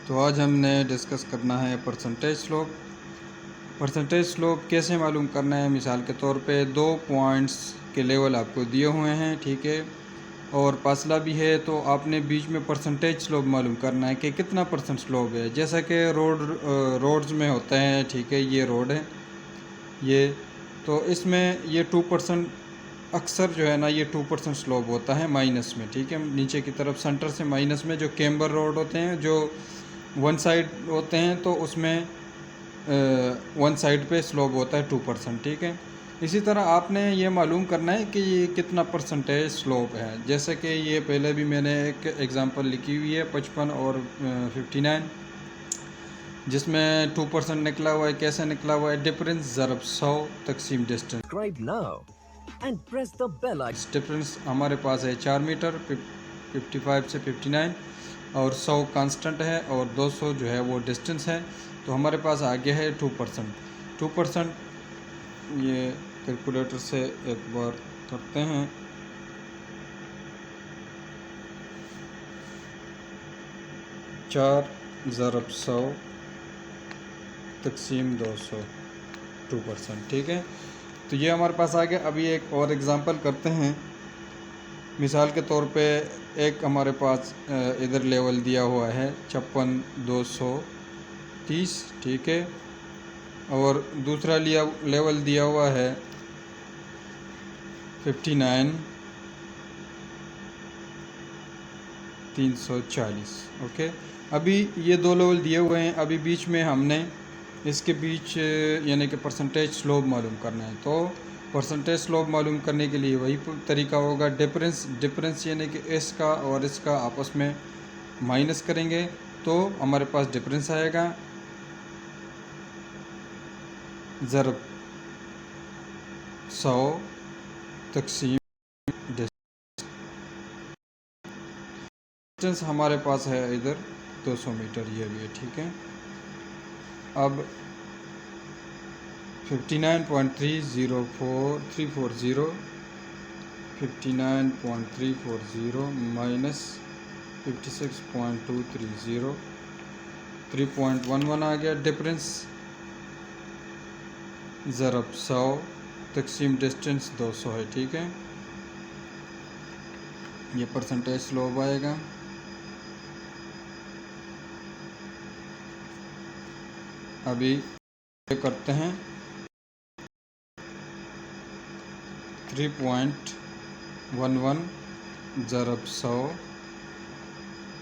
तो आज हमने डिस्कस करना है परसेंटेज स्लोप। परसेंटेज स्लोप कैसे मालूम करना है। मिसाल के तौर पे 2 पॉइंट्स के लेवल आपको दिए हुए हैं, ठीक है, और फासला भी है, तो आपने बीच में परसेंटेज स्लोप मालूम करना है कि कितना परसेंट स्लोप है। जैसा कि रोड्स में होता है, ठीक है, ये रोड है ये, तो इसमें ये 2% अक्सर जो है ना, ये 2% स्लोप होता है माइनस में, ठीक है, नीचे की तरफ सेंटर से माइनस में। जो कैम्बर रोड होते हैं, जो वन साइड होते हैं, तो उसमें वन साइड पे स्लोप होता है 2%, ठीक है। इसी तरह आपने ये मालूम करना है कि ये कितना परसेंटेज स्लोप है। जैसे कि ये पहले भी मैंने एक एग्जांपल लिखी हुई है 55 और 59, जिसमें 2% निकला हुआ है। कैसे निकला हुआ है? डिफरेंस ज़रब 100 तकसीम डिस्टेंस। डिफरेंस हमारे पास है 4 मीटर, 55 से 59, और 100 कांस्टेंट है, और 200 जो है वो डिस्टेंस है। तो हमारे पास आ गया है 2%। 2% ये कैलकुलेटर से एक बार करते हैं। चार ज़रब 100 तकसीम 200, 2%, ठीक है। तो ये हमारे पास आ गया। अभी एक और एग्ज़ाम्पल करते हैं। मिसाल के तौर पे एक हमारे पास इधर लेवल दिया हुआ है 56,230, ठीक है, और दूसरा लेवल दिया हुआ है 59,340, ओके। अभी ये दो लेवल दिए हुए हैं। अभी बीच में हमने इसके बीच यानी कि परसेंटेज स्लोप मालूम करना है। तो परसेंटेज स्लोप मालूम करने के लिए वही तरीका होगा। डिफरेंस यानी कि इसका और इसका आपस में माइनस करेंगे तो हमारे पास डिफरेंस आएगा। ज़रब 100 तकसीम डिस्टेंस हमारे पास है इधर 200 मीटर, ये भी है, ठीक है। अब 59.340 माइनस 56.230, 3.11 आ गया डिफरेंस। ज़रब 100 तकसीम डिस्टेंस 200 है, ठीक है। ये परसेंटेज स्लोप आएगा। अभी करते हैं 3.11 ज़रब 100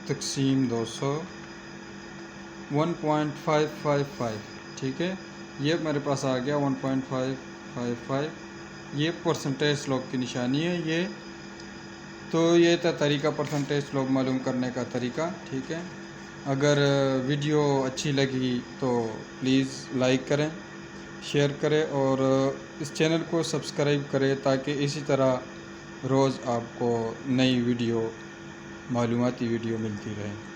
तकसीम 200, 1.555, ठीक है। ये मेरे पास आ गया 1.555। ये परसेंटेज स्लोप की निशानी है ये। तो ये था तरीका परसेंटेज स्लोप मालूम करने का तरीका, ठीक है। अगर वीडियो अच्छी लगी तो प्लीज़ लाइक करें, शेयर करें, और इस चैनल को सब्सक्राइब करें ताकि इसी तरह रोज़ आपको नई वीडियो, मालूमाती वीडियो मिलती रहे।